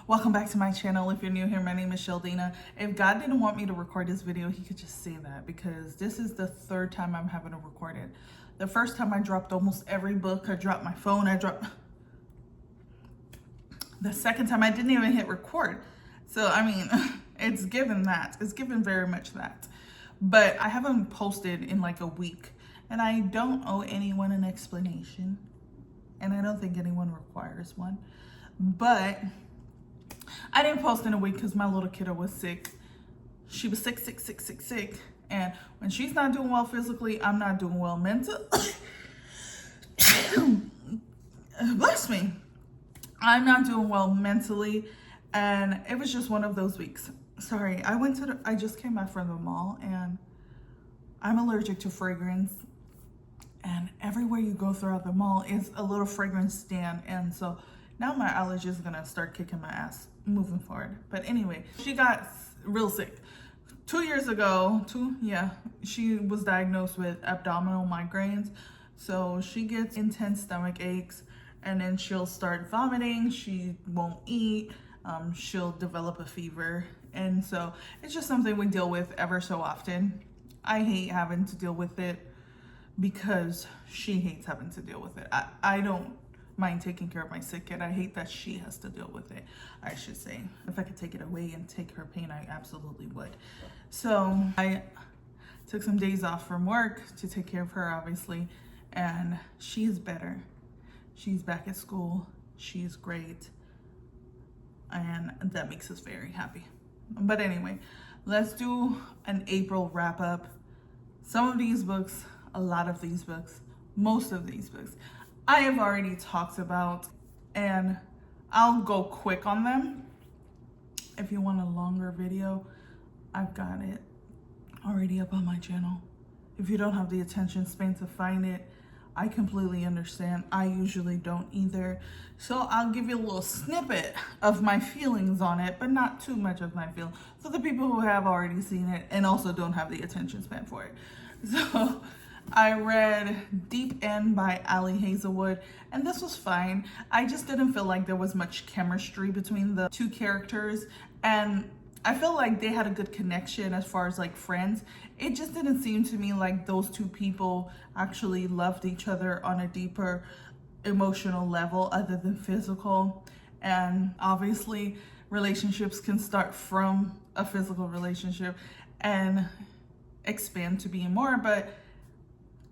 Welcome back to my channel. If you're new here, my name is Sheldina. If God didn't want me to record this video, he could just say that, because this is the third time I'm having to record it. The first time I dropped almost every book. I dropped my phone. The second time I didn't even hit record. So, I mean, it's given that. It's given very much that. But I haven't posted in like a week. And I don't owe anyone an explanation. And I don't think anyone requires one. But I didn't post in a week because my little kiddo was sick. She was sick. And when she's not doing well physically, I'm not doing well mentally. Bless me. I'm not doing well mentally. And it was just one of those weeks. Sorry, I just came back from the mall and I'm allergic to fragrance. And everywhere you go throughout the mall is a little fragrance stand. And so now my allergy is gonna start kicking my ass moving forward. But anyway, she got real sick. 2 years ago, she was diagnosed with abdominal migraines. So she gets intense stomach aches and then she'll start vomiting. She won't eat. She'll develop a fever. And so it's just something we deal with ever so often. I hate having to deal with it because she hates having to deal with it. I don't mind taking care of my sick kid. I hate that she has to deal with it, I should say. If I could take it away and take her pain, I absolutely would. So I took some days off from work to take care of her, obviously, and she's better. She's back at school. She's great. And that makes us very happy. But anyway, let's do an April wrap up. Some of these books, a lot of these books, most of these books, I have already talked about, and I'll go quick on them. If you want a longer video, I've got it already up on my channel. If you don't have the attention span to find it, I completely understand. I usually don't either. So I'll give you a little snippet of my feelings on it, but not too much of my feelings, for the people who have already seen it and also don't have the attention span for it. So I read Deep End by Ali Hazelwood, and this was fine. I just didn't feel like there was much chemistry between the two characters, and I feel like they had a good connection as far as like friends. It just didn't seem to me like those two people actually loved each other on a deeper emotional level other than physical. And obviously relationships can start from a physical relationship and expand to being more, but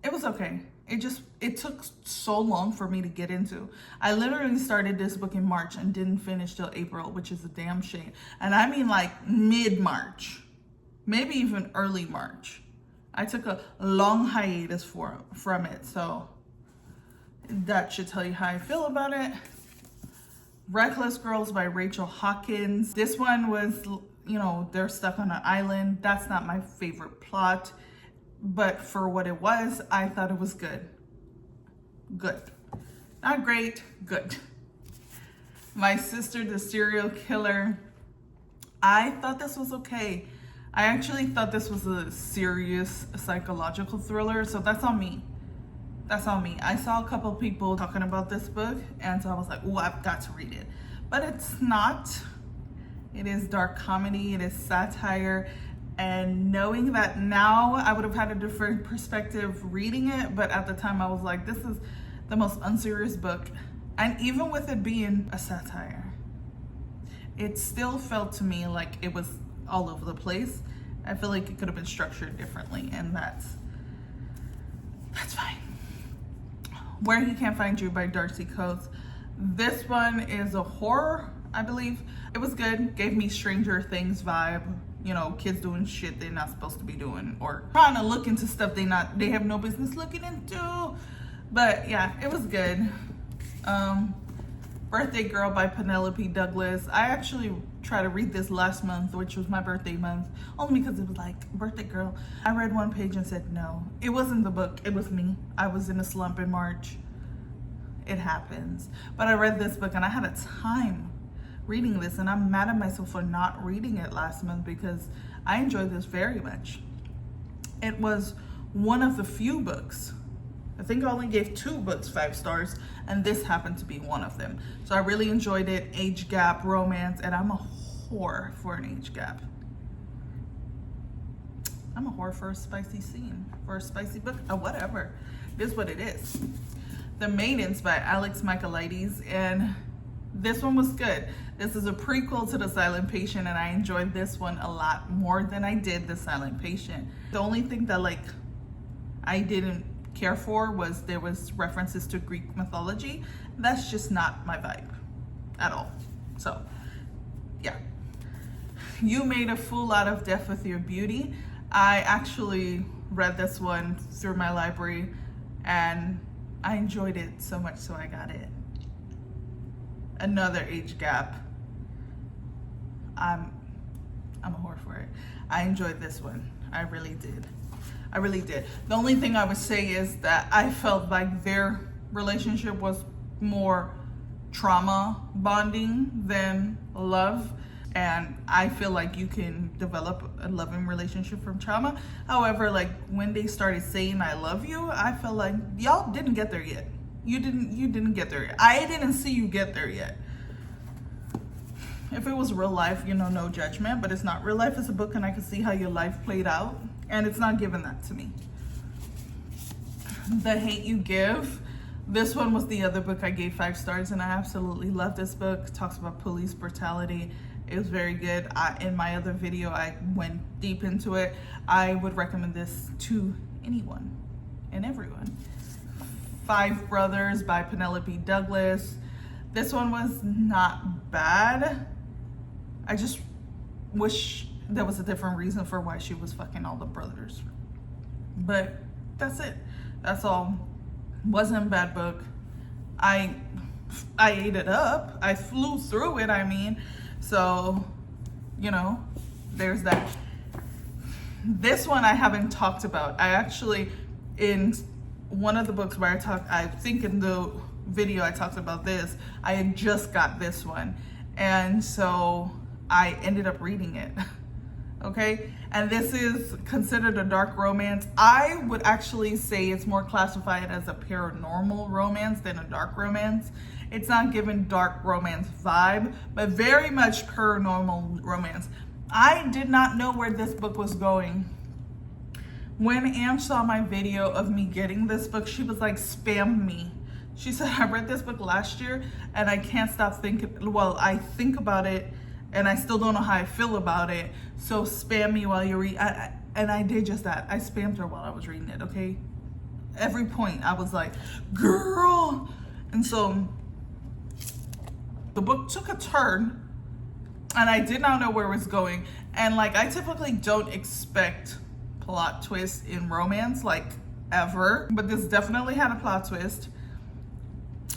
it was okay. It took so long for me to get into. I literally started this book in March and didn't finish till April, which is a damn shame. And I mean like mid-March, maybe even early March. I took a long hiatus from it. So that should tell you how I feel about it. Reckless Girls by Rachel Hawkins. This one was, they're stuck on an island. That's not my favorite plot. But for what it was, I thought it was good. Good. Not great, good. My Sister, the Serial Killer. I thought this was okay. I actually thought this was a serious psychological thriller, so that's on me. That's on me. I saw a couple people talking about this book, and so I was like, oh, I've got to read it. But it's not. It is dark comedy, it is satire. And knowing that now, I would have had a different perspective reading it. But at the time I was like, this is the most unserious book. And even with it being a satire, it still felt to me like it was all over the place. I feel like it could have been structured differently, and that's fine. Where He Can't Find You by Darcy Coates. This one is a horror, I believe. It was good, gave me Stranger Things vibe. Kids doing shit they're not supposed to be doing, or trying to look into stuff they have no business looking into. But yeah, it was good. Birthday Girl by Penelope Douglas. I actually tried to read this last month, which was my birthday month, only because it was like Birthday Girl. I read one page and said no. It wasn't the book, it was me. I was in a slump in March. It happens. But I read this book and I had a time reading this, and I'm mad at myself for not reading it last month because I enjoyed this very much. It was one of the few books I think I only gave 2 books 5 stars, and this happened to be one of them. So I really enjoyed it. Age gap, romance, and I'm a whore for an age gap. I'm a whore for a spicy scene, for a spicy book, whatever. It is what it is. The Maidens by Alex Michaelides, and this one was good. This is a prequel to The Silent Patient, and I enjoyed this one a lot more than I did The Silent Patient. The only thing that like I didn't care for was there was references to Greek mythology. That's just not my vibe at all. So yeah. You Made a Fool Out of Death with Your Beauty. I actually read this one through my library and I enjoyed it so much, so I got it. Another age gap. I'm a whore for it. I enjoyed this one. I really did. I really did. The only thing I would say is that I felt like their relationship was more trauma bonding than love. And I feel like you can develop a loving relationship from trauma. However, like when they started saying I love you, I felt like y'all didn't get there yet. You didn't get there yet. I didn't see you get there yet. If it was real life, you know, no judgment, but it's not real life. It's a book and I can see how your life played out, and it's not giving that to me. The Hate You Give. This one was the other book I gave 5 stars, and I absolutely love this book. It talks about police brutality. It was very good. In my other video, I went deep into it. I would recommend this to anyone and everyone. 5 Brothers by Penelope Douglas. This one was not bad. I just wish there was a different reason for why she was fucking all the brothers. But that's it. That's all. Wasn't a bad book. I ate it up. I flew through it, I mean. So, you know, there's that. This one I haven't talked about. I actually, in one of the books where I think in the video I talked about this, I had just got this one. And so I ended up reading it. Okay? And this is considered a dark romance. I would actually say it's more classified as a paranormal romance than a dark romance. It's not given dark romance vibe, but very much paranormal romance. I did not know where this book was going. When Anne saw my video of me getting this book, she was like, spam me. She said, I read this book last year and I can't stop thinking, well, I think about it and I still don't know how I feel about it. So spam me while you read. And I did just that. I spammed her while I was reading it, okay? Every point I was like, girl. And so the book took a turn and I did not know where it was going. And like, I typically don't expect plot twists in romance, like ever, but this definitely had a plot twist.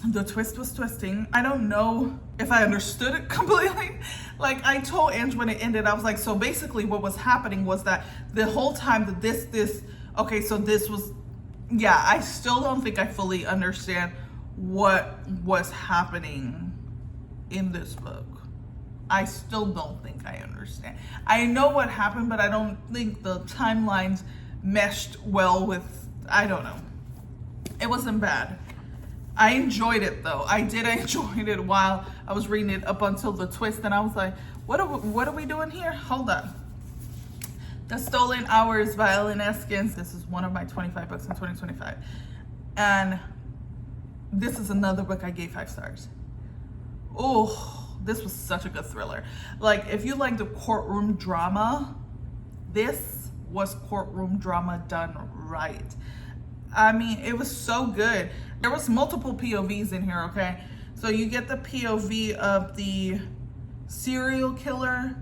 The twist was twisting. I don't know if I understood it completely. Like I told Ange when it ended, I was like, so basically what was happening was that the whole time that okay, so this was, yeah, I still don't think I fully understand what was happening in this book. I still don't think I understand. I know what happened, but I don't think the timelines meshed well with, I don't know. It wasn't bad. I enjoyed it though. I did enjoy it while I was reading it up until the twist, and I was like, what are we doing here? Hold on. The Stolen Hours by Ellen Eskins. This is one of my 25 books in 2025. And this is another book I gave 5 stars. Oh, this was such a good thriller. Like, if you like the courtroom drama, this was courtroom drama done right. I mean, it was so good. There was multiple POVs in here, okay? So you get the POV of the serial killer,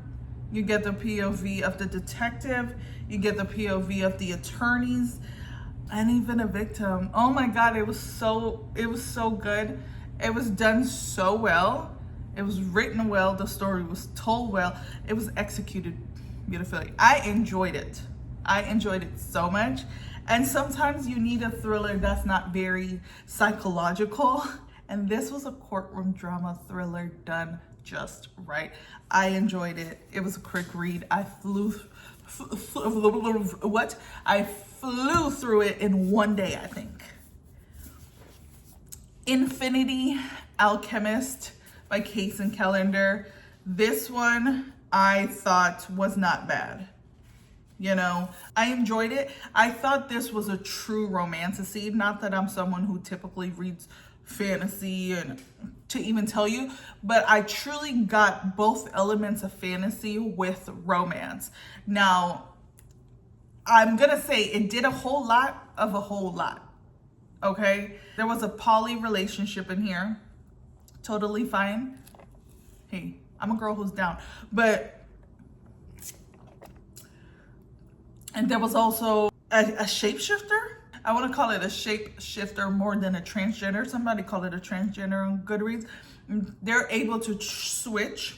you get the POV of the detective, you get the POV of the attorneys, and even a victim. Oh my God, it was so good. It was done so well. It was written well. The story was told well. It was executed beautifully. I enjoyed it. I enjoyed it so much. And sometimes you need a thriller that's not very psychological. And this was a courtroom drama thriller done just right. I enjoyed it. It was a quick read. I flew through it in one day, I think. Infinity Alchemist by Case and Callender. This one I thought was not bad. You know, I enjoyed it. I thought this was a true romantasy. Not that I'm someone who typically reads fantasy and to even tell you, but I truly got both elements of fantasy with romance. Now, I'm gonna say it did a whole lot of a whole lot. Okay, there was a poly relationship in here, totally fine. Hey, I'm a girl who's down, and there was also a shapeshifter. I want to call it a shapeshifter more than a transgender. Somebody call it a transgender on Goodreads. They're able to shift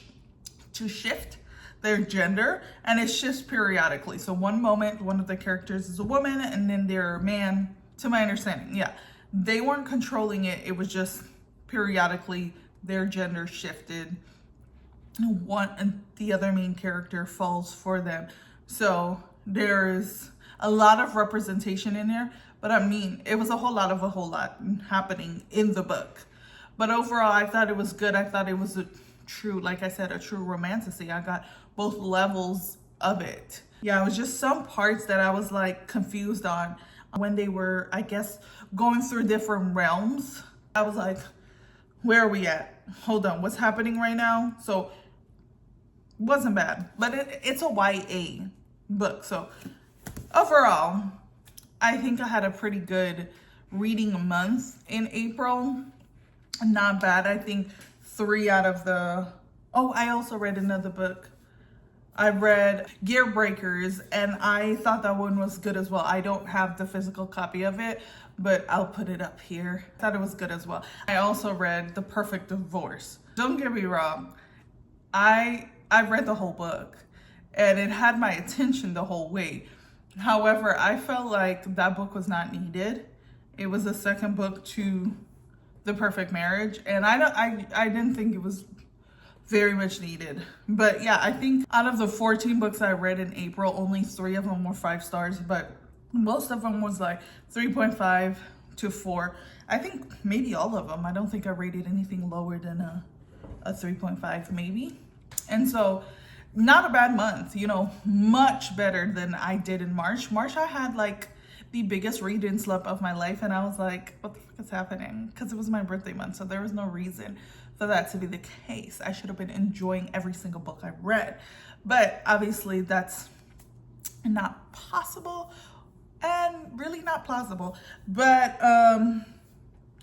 their gender, and it shifts periodically. So one moment, one of the characters is a woman, and then they're a man, to my understanding. Yeah, they weren't controlling it. It was just periodically their gender shifted. One and the other main character falls for them. So there's a lot of representation in there, but I mean, it was a whole lot happening in the book. But overall, I thought it was good. I thought it was a true, like I said, a true romantasy. I got both levels of it. Yeah, it was just some parts that I was like confused on when they were, I guess, going through different realms. I was like, where are we at? Hold on, what's happening right now? So wasn't bad, but it's a YA book. So overall, I think I had a pretty good reading month in April. Not bad. I think 3 out of the, oh, I also read another book. I read Gear Breakers, and I thought that one was good as well. I don't have the physical copy of it, but I'll put it up here. I thought it was good as well. I also read The Perfect Divorce. Don't get me wrong. I read the whole book, and it had my attention the whole way. However, I felt like that book was not needed. It was the second book to The Perfect Marriage, and I didn't think it was very much needed. But yeah, I think out of the 14 books I read in April, only 3 of them were 5 stars, but most of them was like 3.5 to 4. I think maybe all of them. I don't think I rated anything lower than a 3.5 maybe. And so not a bad month, you know, much better than I did in March. March, I had like the biggest reading slump of my life, and I was like, what the fuck is happening? Because it was my birthday month, so there was no reason for that to be the case. I should have been enjoying every single book I read, but obviously that's not possible and really not plausible. But I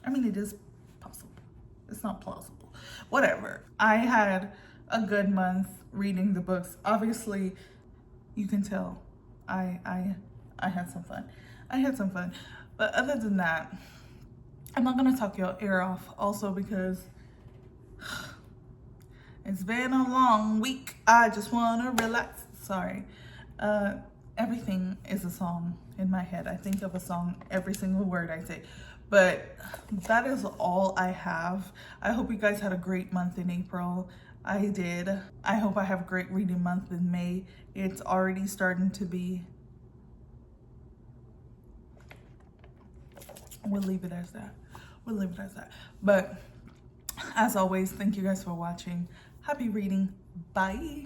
mean, it is possible. It's not plausible. Whatever. I had a good month reading the books. Obviously, you can tell I had some fun. I had some fun. But other than that, I'm not gonna talk your ear off also because it's been a long week. I just wanna relax. Sorry. Everything is a song in my head. I think of a song every single word I say. But that is all I have. I hope you guys had a great month in April. I did. I hope I have a great reading month in May. It's already starting to be. We'll leave it as that. We'll leave it as that. But as always, thank you guys for watching. Happy reading. Bye.